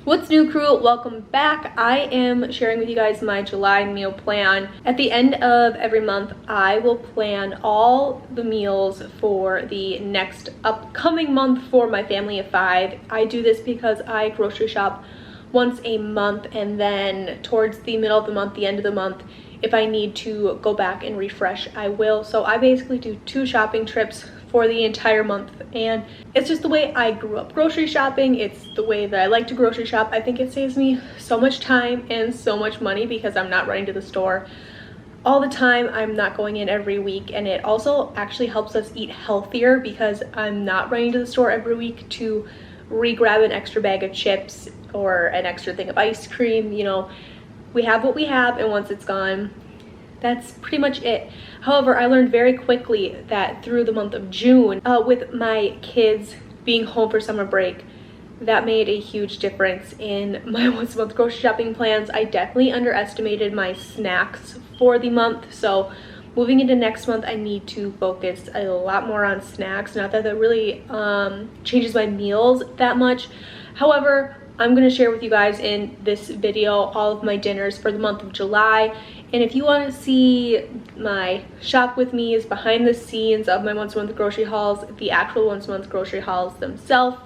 What's new, crew? Welcome back. I am sharing with you guys my July meal plan. At the end of every month, I will plan all the meals for the next upcoming month for my family of 5. I do this because I grocery shop once a month, and then towards the middle of the month, the end of the month, if I need to go back and refresh, I will. So I basically do 2 shopping trips for the entire month, and it's just the way I grew up grocery shopping. It's the way that I like to grocery shop. I think it saves me so much time and so much money because I'm not running to the store all the time. I'm not going in every week, and it also actually helps us eat healthier because I'm not running to the store every week to re-grab an extra bag of chips or an extra thing of ice cream. You know, we have what we have, and once it's gone, that's pretty much it. However, I learned very quickly that through the month of June, with my kids being home for summer break, that made a huge difference in my once a month grocery shopping plans. I definitely underestimated my snacks for the month. So moving into next month, I need to focus a lot more on snacks. Not that that really changes my meals that much. However, I'm going to share with you guys in this video all of my dinners for the month of July. And if you want to see my shop with me is behind the scenes of my once a month grocery hauls, the actual once a month grocery hauls themselves,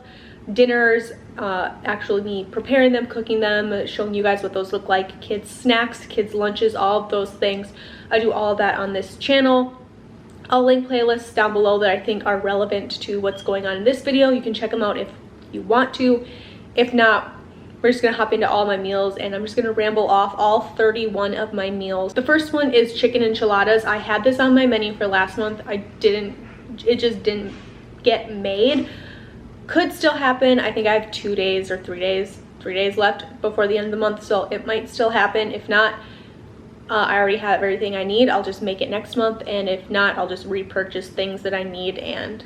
dinners, actually me preparing them, cooking them, showing you guys what those look like, kids snacks, kids lunches, all of those things. I do all of that on this channel. I'll link playlists down below that I think are relevant to what's going on in this video. You can check them out if you want to. If not, we're just gonna hop into all my meals, and I'm just gonna ramble off all 31 of my meals. The first one is chicken enchiladas. I had this on my menu for last month. It just didn't get made. Could still happen. I think I have 2 days or 3 days left before the end of the month, so it might still happen. If not, I already have everything I need. I'll just make it next month, and if not, I'll just repurchase things that I need and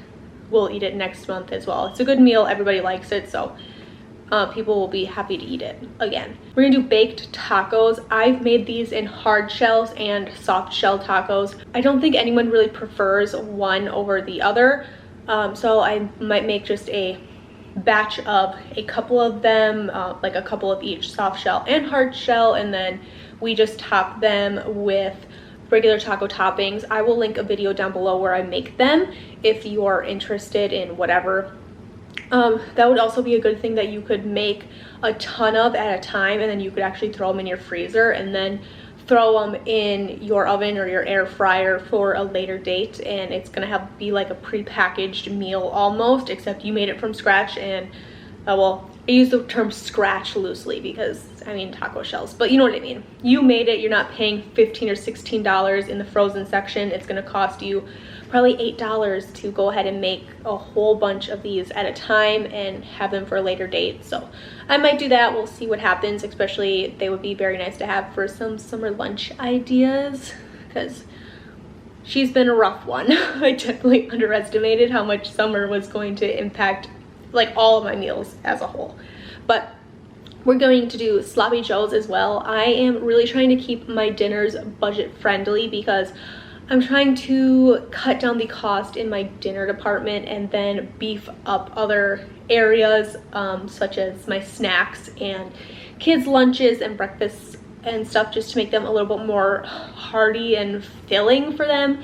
we'll eat it next month as well. It's a good meal. Everybody likes it, so people will be happy to eat it again. We're gonna do baked tacos. I've made these in hard shells and soft shell tacos. I don't think anyone really prefers one over the other, so I might make just a batch of a couple of them, like a couple of each, soft shell and hard shell, and then we just top them with regular taco toppings. I will link a video down below where I make them if you're interested in whatever. That would also be a good thing that you could make a ton of at a time, and then you could actually throw them in your freezer and then throw them in your oven or your air fryer for a later date, and it's gonna be like a pre-packaged meal almost, except you made it from scratch. And well, I use the term scratch loosely because I mean taco shells, but you know what I mean. You made it. You're not paying $15 or $16 in the frozen section. It's gonna cost you probably $8 to go ahead and make a whole bunch of these at a time and have them for a later date. So I might do that. We'll see what happens. Especially they would be very nice to have for some summer lunch ideas, because she's been a rough one. I definitely underestimated how much summer was going to impact like all of my meals as a whole. But we're going to do sloppy joes as well. I am really trying to keep my dinners budget friendly because I'm trying to cut down the cost in my dinner department and then beef up other areas, such as my snacks and kids' lunches and breakfasts and stuff, just to make them a little bit more hearty and filling for them.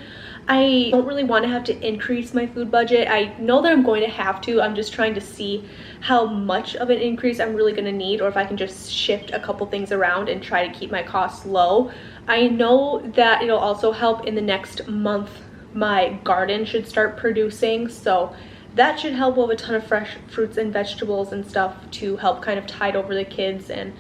I don't really want to have to increase my food budget. I know that I'm going to have to. I'm just trying to see how much of an increase I'm really going to need, or if I can just shift a couple things around and try to keep my costs low. I know that it'll also help in the next month. My garden should start producing, so that should help. We'll have a ton of fresh fruits and vegetables and stuff to help kind of tide over the kids, and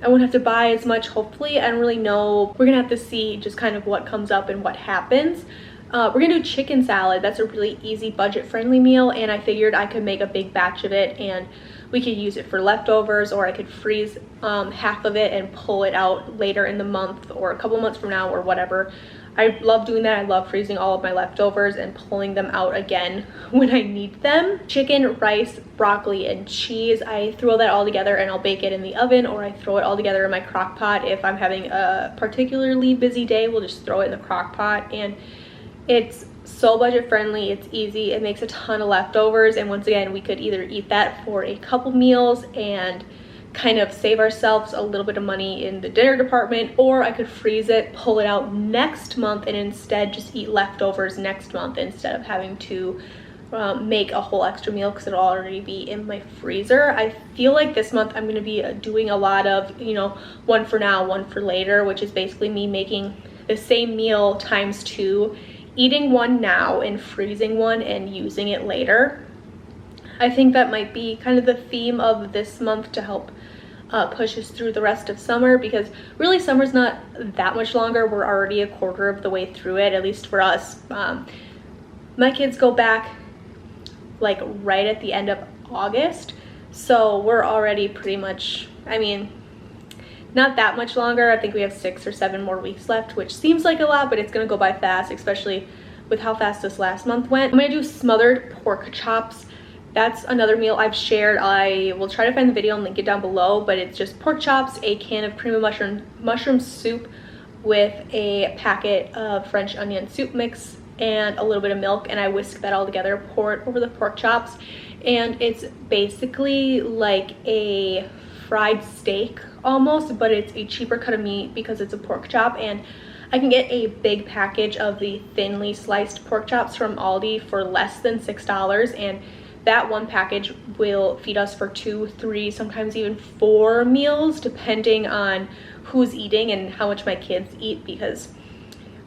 I won't have to buy as much, hopefully. I don't really know. We're gonna have to see just kind of what comes up and what happens. We're gonna do chicken salad. That's a really easy budget-friendly meal, and I figured I could make a big batch of it and we could use it for leftovers, or I could freeze half of it and pull it out later in the month or a couple months from now or whatever. I love doing that. I love freezing all of my leftovers and pulling them out again when I need them. Chicken, rice, broccoli, and cheese. I throw that all together and I'll bake it in the oven, or I throw it all together in my crock pot. If I'm having a particularly busy day, we'll just throw it in the crock pot, and it's so budget friendly, it's easy, it makes a ton of leftovers, and once again, we could either eat that for a couple meals and kind of save ourselves a little bit of money in the dinner department, or I could freeze it, pull it out next month, and instead just eat leftovers next month instead of having to make a whole extra meal because it'll already be in my freezer. I feel like this month I'm going to be doing a lot of, you know, one for now, one for later, which is basically me making the same meal times 2, eating one now and freezing one and using it later. I think that might be kind of the theme of this month to help push us through the rest of summer, because really summer's not that much longer. We're already a quarter of the way through it, at least for us. My kids go back like right at the end of August, so we're already pretty much, I mean, not that much longer. I think we have 6 or 7 more weeks left, which seems like a lot, but it's gonna go by fast, especially with how fast this last month went. I'm gonna do smothered pork chops. That's another meal I've shared. I will try to find the video and link it down below, but it's just pork chops, a can of cream of mushroom soup with a packet of French onion soup mix and a little bit of milk, and I whisk that all together, pour it over the pork chops, and it's basically like a fried steak almost, but it's a cheaper cut of meat because it's a pork chop. And I can get a big package of the thinly sliced pork chops from Aldi for less than $6, and that one package will feed us for 2, 3, sometimes even 4 meals, depending on who's eating and how much my kids eat, because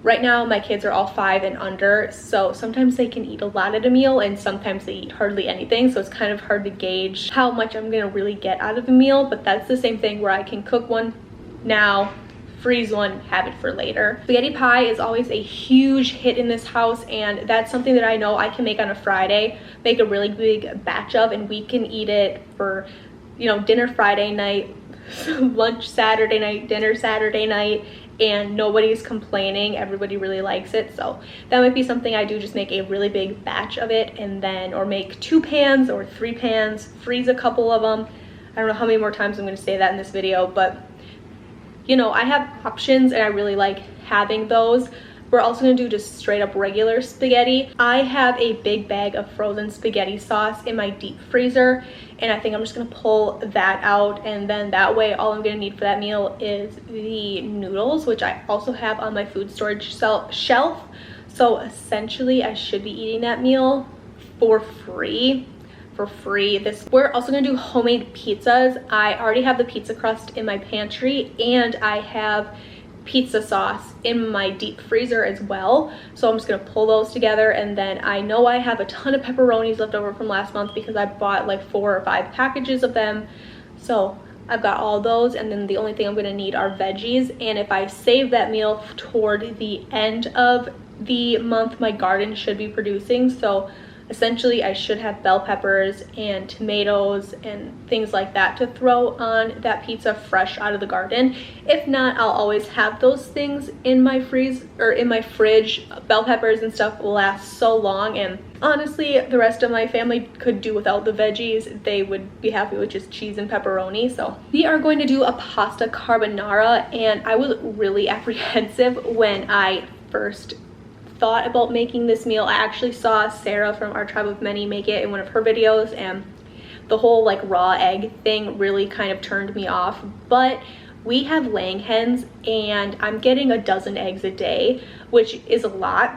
right now my kids are all 5 and under, so sometimes they can eat a lot at a meal and sometimes they eat hardly anything, so it's kind of hard to gauge how much I'm gonna really get out of a meal. But that's the same thing where I can cook one now, freeze one, have it for later. Spaghetti pie is always a huge hit in this house, and that's something that I know I can make on a Friday, make a really big batch of, and we can eat it for, you know, dinner Friday night, lunch Saturday night, dinner Saturday night, and nobody's complaining. Everybody really likes it. So that might be something I do, just make a really big batch of it, and then, or make 2 pans or 3 pans, freeze a couple of them. I don't know how many more times I'm going to say that in this video, but you know, I have options and I really like having those. We're also going to do just straight up regular spaghetti. I have a big bag of frozen spaghetti sauce in my deep freezer, and I think I'm just going to pull that out, and then that way all I'm going to need for that meal is the noodles, which I also have on my food storage shelf. So essentially I should be eating that meal for free. We're also gonna do homemade pizzas. I already have the pizza crust in my pantry, and I have pizza sauce in my deep freezer as well. So I'm just gonna pull those together, and then I know I have a ton of pepperonis left over from last month because I bought like 4 or 5 packages of them. So I've got all those, and then the only thing I'm gonna need are veggies. And if I save that meal toward the end of the month, my garden should be producing. So essentially I should have bell peppers and tomatoes and things like that to throw on that pizza fresh out of the garden. If not, I'll always have those things in my fridge. Bell peppers and stuff will last so long, and honestly the rest of my family could do without the veggies. They would be happy with just cheese and pepperoni. So we are going to do a pasta carbonara, and I was really apprehensive when I first thought about making this meal. I actually saw Sarah from our Tribe of Many make it in one of her videos, and the whole like raw egg thing really kind of turned me off. But we have laying hens, and I'm getting a dozen eggs a day, which is a lot.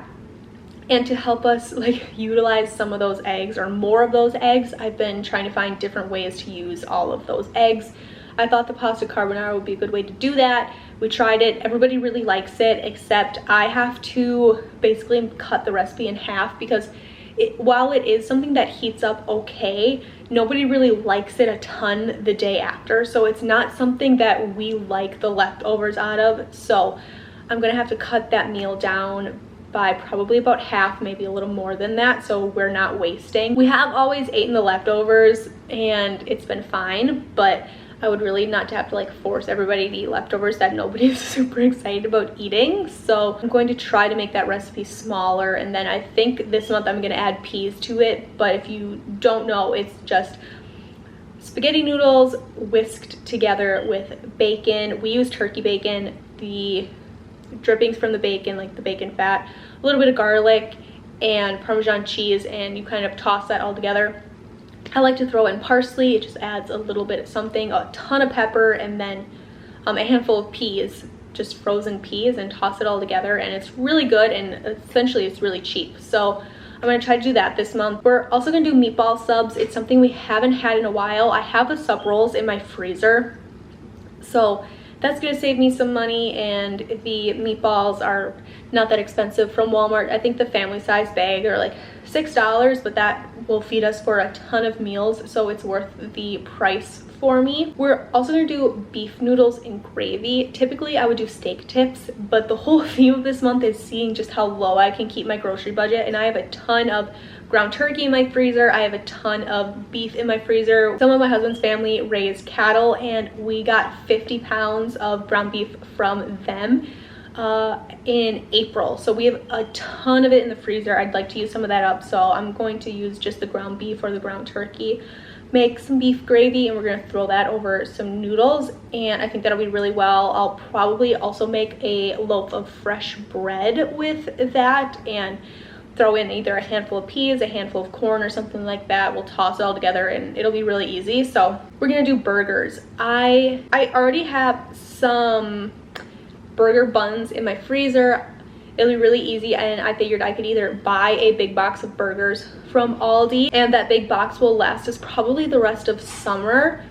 And to help us like utilize some of those eggs or more of those eggs, I've been trying to find different ways to use all of those eggs. I thought the pasta carbonara would be a good way to do that. We tried it, everybody really likes it, except I have to basically cut the recipe in half because while it is something that heats up okay, nobody really likes it a ton the day after. So it's not something that we like the leftovers out of. So I'm gonna have to cut that meal down by probably about half, maybe a little more than that, so we're not wasting. We have always eaten the leftovers and it's been fine, but I would really not to have to like force everybody to eat leftovers that nobody's super excited about eating. So I'm going to try to make that recipe smaller, and then I think this month I'm gonna add peas to it. But if you don't know, it's just spaghetti noodles whisked together with bacon. We use turkey bacon, the drippings from the bacon, like the bacon fat, a little bit of garlic, and Parmesan cheese, and you kind of toss that all together. I like to throw in parsley. It just adds a little bit of something, a ton of pepper, and then a handful of peas, just frozen peas, and toss it all together, and it's really good, and essentially it's really cheap. So I'm gonna try to do that this month. We're also gonna do meatball subs. It's something we haven't had in a while. I have the sub rolls in my freezer, so that's gonna save me some money, and the meatballs are not that expensive from Walmart. I think the family size bag are like $6, but that will feed us for a ton of meals, so it's worth the price for me. We're also gonna do beef noodles in gravy. Typically I would do steak tips, but the whole theme of this month is seeing just how low I can keep my grocery budget, and I have a ton of ground turkey in my freezer. I have a ton of beef in my freezer. Some of my husband's family raised cattle, and we got 50 pounds of ground beef from them in April, so we have a ton of it in the freezer. I'd like to use some of that up, so I'm going to use just the ground beef or the ground turkey, make some beef gravy, and we're going to throw that over some noodles, and I think that'll be really well. I'll probably also make a loaf of fresh bread with that and throw in either a handful of peas, a handful of corn, or something like that. We'll toss it all together and it'll be really easy. So we're gonna do burgers. I already have some burger buns in my freezer. It'll be really easy, and I figured I could either buy a big box of burgers from Aldi, and that big box will last us probably the rest of summer,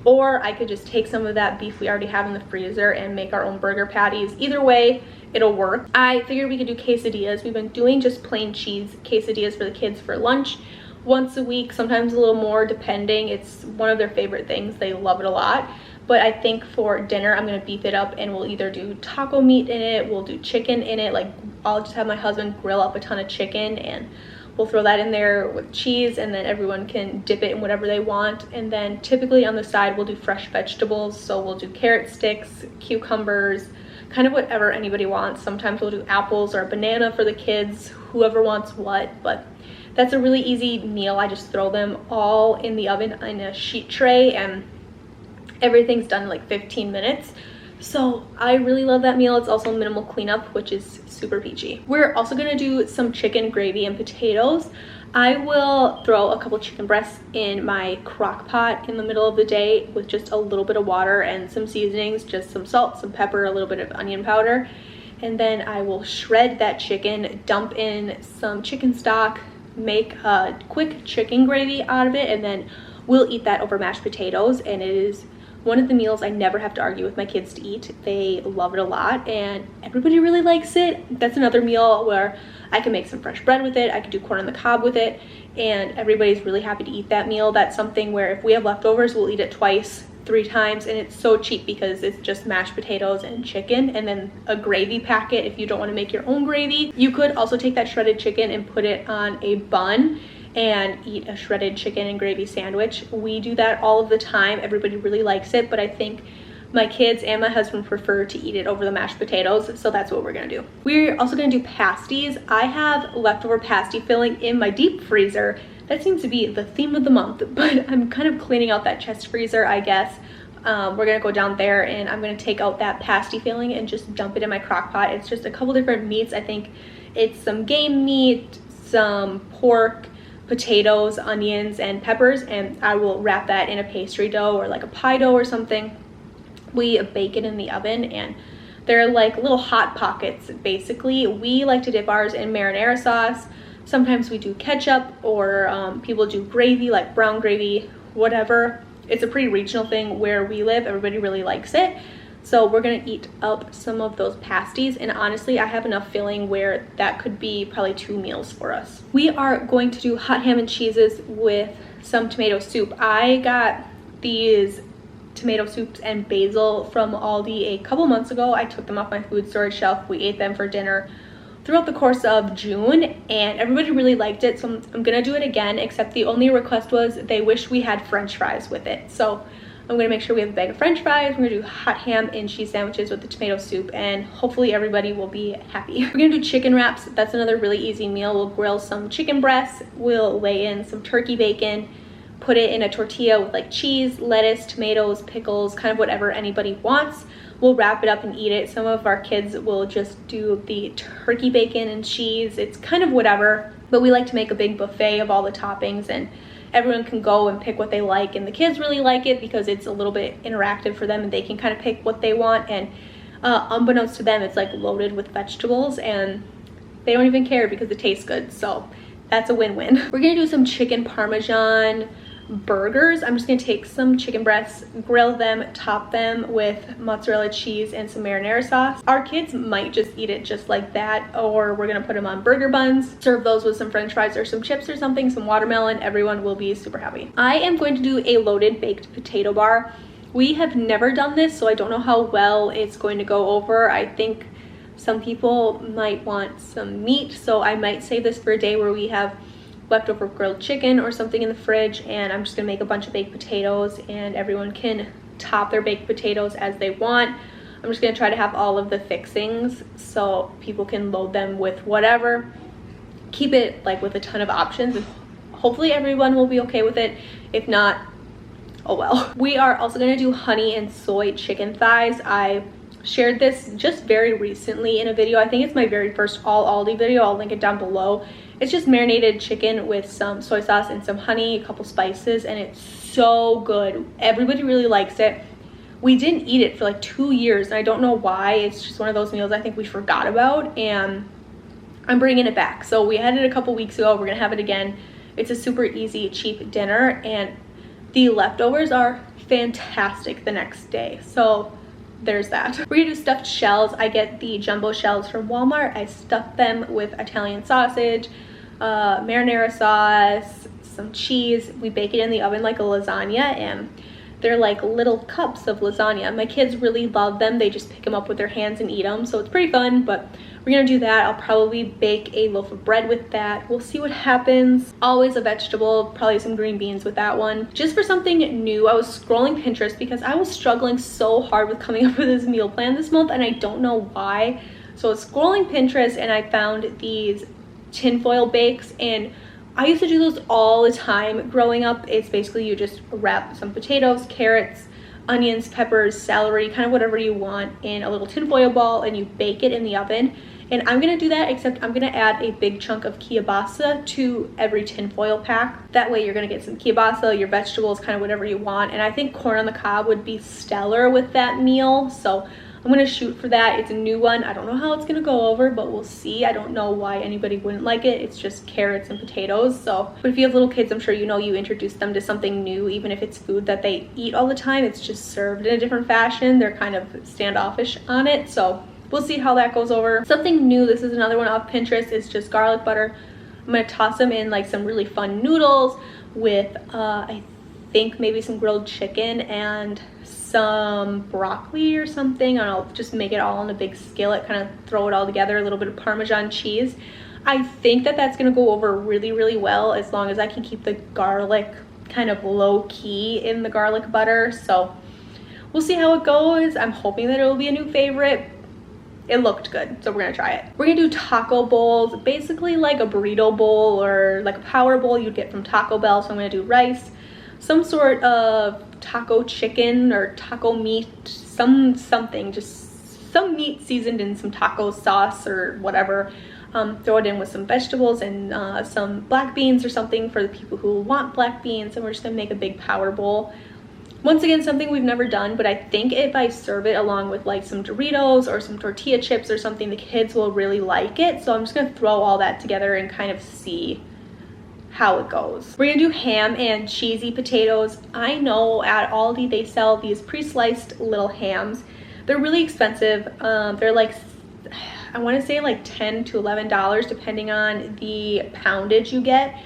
or I could just take some of that beef we already have in the freezer and make our own burger patties. Either way, it'll work. I figured we could do quesadillas. We've been doing just plain cheese quesadillas for the kids for lunch once a week, sometimes a little more depending. It's one of their favorite things. They love it a lot. But I think for dinner, I'm gonna beef it up, and we'll either do taco meat in it, we'll do chicken in it. Like, I'll just have my husband grill up a ton of chicken, and we'll throw that in there with cheese, and then everyone can dip it in whatever they want. And then typically on the side, we'll do fresh vegetables. So we'll do carrot sticks, cucumbers, kind of whatever anybody wants. Sometimes we'll do apples or a banana for the kids, whoever wants what. But that's a really easy meal. I just throw them all in the oven in a sheet tray, and everything's done in like 15 minutes. So I really love that meal. It's also minimal cleanup, which is super peachy. We're also gonna do some chicken gravy and potatoes. I will throw a couple chicken breasts in my crock pot in the middle of the day with just a little bit of water and some seasonings, just some salt, some pepper, a little bit of onion powder. And then I will shred that chicken, dump in some chicken stock, make a quick chicken gravy out of it, and then we'll eat that over mashed potatoes. And it is one of the meals I never have to argue with my kids to eat. They love it a lot, and everybody really likes it. That's another meal where I can make some fresh bread with it. I could do corn on the cob with it, and everybody's really happy to eat that meal. That's something where if we have leftovers, we'll eat it twice, 3 times, and it's so cheap because it's just mashed potatoes and chicken, and then a gravy packet if you don't want to make your own gravy. You could also take that shredded chicken and put it on a bun and eat a shredded chicken and gravy sandwich. We do that all of the time. Everybody really likes it, but I think my kids and my husband prefer to eat it over the mashed potatoes, so that's what we're gonna do. We're also gonna do pasties. I have leftover pasty filling in my deep freezer. That seems to be the theme of the month, but I'm kind of cleaning out that chest freezer, I guess. We're gonna go down there, and I'm gonna take out that pasty filling and just dump it in my crock pot. It's just a couple different meats. I think it's some game meat, some pork, potatoes, onions, and peppers, and I will wrap that in a pastry dough or like a pie dough or something. We bake it in the oven, and they're like little hot pockets basically. We like to dip ours in marinara sauce. Sometimes we do ketchup, or people do gravy, like brown gravy, whatever. It's a pretty regional thing where we live. Everybody really likes it. So we're gonna eat up some of those pasties, and honestly, I have enough filling where that could be probably 2 meals for us. We are going to do hot ham and cheeses with some tomato soup. I got these tomato soups and basil from Aldi a couple months ago. I took them off my food storage shelf. We ate them for dinner throughout the course of June, and everybody really liked it, so I'm gonna do it again, except the only request was they wish we had French fries with it. So I'm gonna make sure we have a bag of French fries. We're gonna do hot ham and cheese sandwiches with the tomato soup, and hopefully everybody will be happy. We're gonna do chicken wraps. That's another really easy meal. We'll grill some chicken breasts. We'll lay in some turkey bacon. put it in a tortilla with like cheese, lettuce, tomatoes, pickles, kind of whatever anybody wants. We'll wrap it up and eat it. Some of our kids will just do the turkey bacon and cheese. It's kind of whatever, but we like to make a big buffet of all the toppings, and everyone can go and pick what they like, and the kids really like it because it's a little bit interactive for them and they can kind of pick what they want. And unbeknownst to them, it's like loaded with vegetables and they don't even care because it tastes good. So that's a win-win. We're gonna do some chicken parmesan burgers. I'm just gonna take some chicken breasts, grill them, top them with mozzarella cheese and some marinara sauce. Our kids might just eat it just like that, or we're gonna put them on burger buns, serve those with some french fries or some chips or something, some watermelon. Everyone will be super happy. I am going to do a loaded baked potato bar. We have never done this, so I don't know how well it's going to go over. I think some people might want some meat, so I might save this for a day where we have leftover grilled chicken or something in the fridge, and I'm just gonna make a bunch of baked potatoes and everyone can top their baked potatoes as they want. I'm just gonna try to have all of the fixings so people can load them with whatever. Keep it like with a ton of options, and hopefully everyone will be okay with it. If not, oh well. We are also gonna do honey and soy chicken thighs. I shared this just very recently in a video. I think it's my very first all Aldi video. I'll link it down below. It's just marinated chicken with some soy sauce and some honey, a couple spices, and it's so good. Everybody really likes it. We didn't eat it for like 2 years, and I don't know why. It's just one of those meals I think we forgot about, and I'm bringing it back. So we had it a couple weeks ago. We're gonna have it again. It's a super easy, cheap dinner, and the leftovers are fantastic the next day. So there's that. We're gonna do stuffed shells. I get the jumbo shells from Walmart. I stuff them with Italian sausage, marinara sauce, some cheese. We bake it in the oven like a lasagna, and they're like little cups of lasagna. My kids really love them. They just pick them up with their hands and eat them, so it's pretty fun. But we're gonna do that. I'll probably bake a loaf of bread with that. We'll see what happens. Always a vegetable, probably some green beans with that one. Just for something new, I was scrolling Pinterest because I was struggling so hard with coming up with this meal plan this month, and I don't know why. So I was scrolling Pinterest and I found these tinfoil bakes, and I used to do those all the time growing up. It's basically you just wrap some potatoes, carrots, onions, peppers, celery, kind of whatever you want in a little tinfoil ball, and you bake it in the oven. And I'm gonna do that, except I'm gonna add a big chunk of kielbasa to every tinfoil pack. That way you're gonna get some kielbasa, your vegetables, kind of whatever you want. And I think corn on the cob would be stellar with that meal. So I'm gonna shoot for that. It's a new one. I don't know how it's gonna go over, but we'll see. I don't know why anybody wouldn't like it. It's just carrots and potatoes. So, but if you have little kids, I'm sure you know you introduce them to something new, even if it's food that they eat all the time. It's just served in a different fashion. They're kind of standoffish on it. So we'll see how that goes over. Something new, this is another one off Pinterest, is just garlic butter. I'm gonna toss them in like some really fun noodles with I think maybe some grilled chicken and some broccoli or something, and I'll just make it all in a big skillet, kind of throw it all together, a little bit of Parmesan cheese. I think that that's gonna go over really, really well as long as I can keep the garlic kind of low key in the garlic butter. So we'll see how it goes. I'm hoping that it will be a new favorite. It looked good, so we're gonna try it. We're gonna do taco bowls, basically like a burrito bowl or like a power bowl you'd get from Taco Bell. So I'm gonna do rice, some sort of taco chicken or taco meat, something, just some meat seasoned in some taco sauce or whatever. Throw it in with some vegetables and some black beans or something for the people who want black beans, and we're just gonna make a big power bowl. Once again, something we've never done, but I think if I serve it along with like some Doritos or some tortilla chips or something, the kids will really like it. So I'm just gonna throw all that together and kind of see how it goes. We're gonna do ham and cheesy potatoes. I know at Aldi they sell these pre-sliced little hams. They're really expensive. They're like, I wanna say like $10 to $11 depending on the poundage you get.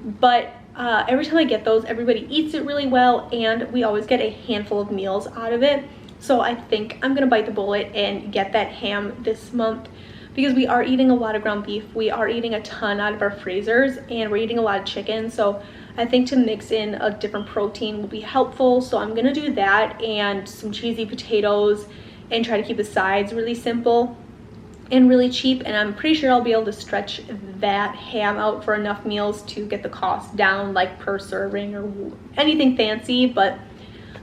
But every time I get those, everybody eats it really well, and we always get a handful of meals out of it. So I think I'm gonna bite the bullet and get that ham this month, because we are eating a lot of ground beef. We are eating a ton out of our freezers, and we're eating a lot of chicken. So I think to mix in a different protein will be helpful. So I'm gonna do that and some cheesy potatoes and try to keep the sides really simple. and really cheap, and I'm pretty sure I'll be able to stretch that ham out for enough meals to get the cost down, like per serving or anything fancy. But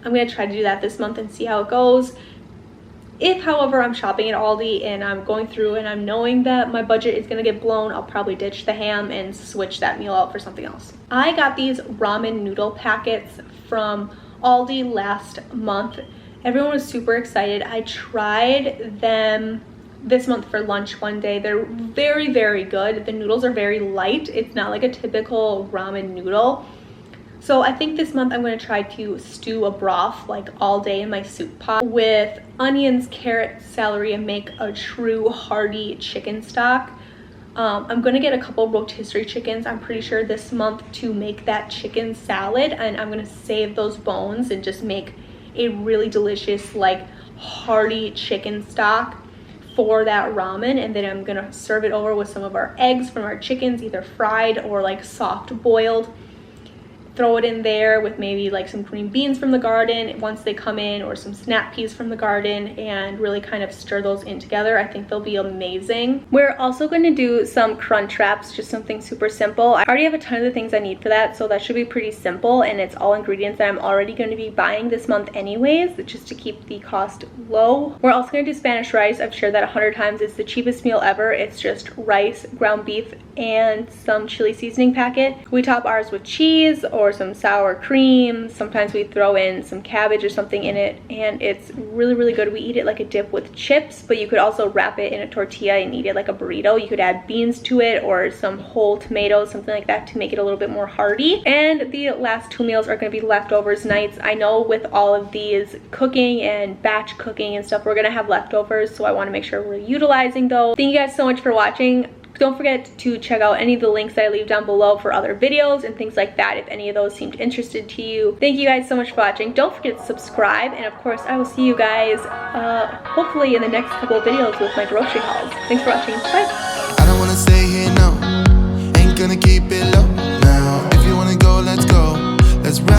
I'm gonna try to do that this month and see how it goes. If, however, I'm shopping at Aldi and I'm going through and I'm knowing that my budget is gonna get blown, I'll probably ditch the ham and switch that meal out for something else. I got these ramen noodle packets from Aldi last month. Everyone was super excited. I tried them this month for lunch one day. They're very, very good. The noodles are very light. It's not like a typical ramen noodle. So I think this month I'm going to try to stew a broth like all day in my soup pot with onions, carrots, celery, and make a true hearty chicken stock. I'm going to get a couple rotisserie chickens, I'm pretty sure, this month to make that chicken salad, and I'm going to save those bones and just make a really delicious like hearty chicken stock for that ramen. And then I'm gonna serve it over with some of our eggs from our chickens, either fried or like soft boiled. Throw it in there with maybe like some green beans from the garden once they come in, or some snap peas from the garden, and really kind of stir those in together. I think they'll be amazing. We're also going to do some crunch wraps, just something super simple. I already have a ton of the things I need for that, so that should be pretty simple, and it's all ingredients that I'm already going to be buying this month anyways, just to keep the cost low. We're also going to do Spanish rice. I've shared that 100 times. It's the cheapest meal ever. It's just rice, ground beef, and some chili seasoning packet. We top ours with cheese or some sour cream. Sometimes we throw in some cabbage or something in it, and it's really, really good. We eat it like a dip with chips, but you could also wrap it in a tortilla and eat it like a burrito. You could add beans to it or some whole tomatoes, something like that, to make it a little bit more hearty. And the last two meals are going to be leftovers nights. I know with all of these cooking and batch cooking and stuff, we're going to have leftovers, so I want to make sure we're utilizing those. Thank you guys so much for watching. Don't forget to check out any of the links that I leave down below for other videos and things like that if any of those seemed interested to you. Thank you guys so much for watching. Don't forget to subscribe, and of course I will see you guys hopefully in the next couple of videos with my grocery hauls. Thanks for watching. Bye. I don't wanna stay here, no. Ain't gonna keep it low now. If you wanna go, let's go. Let's run.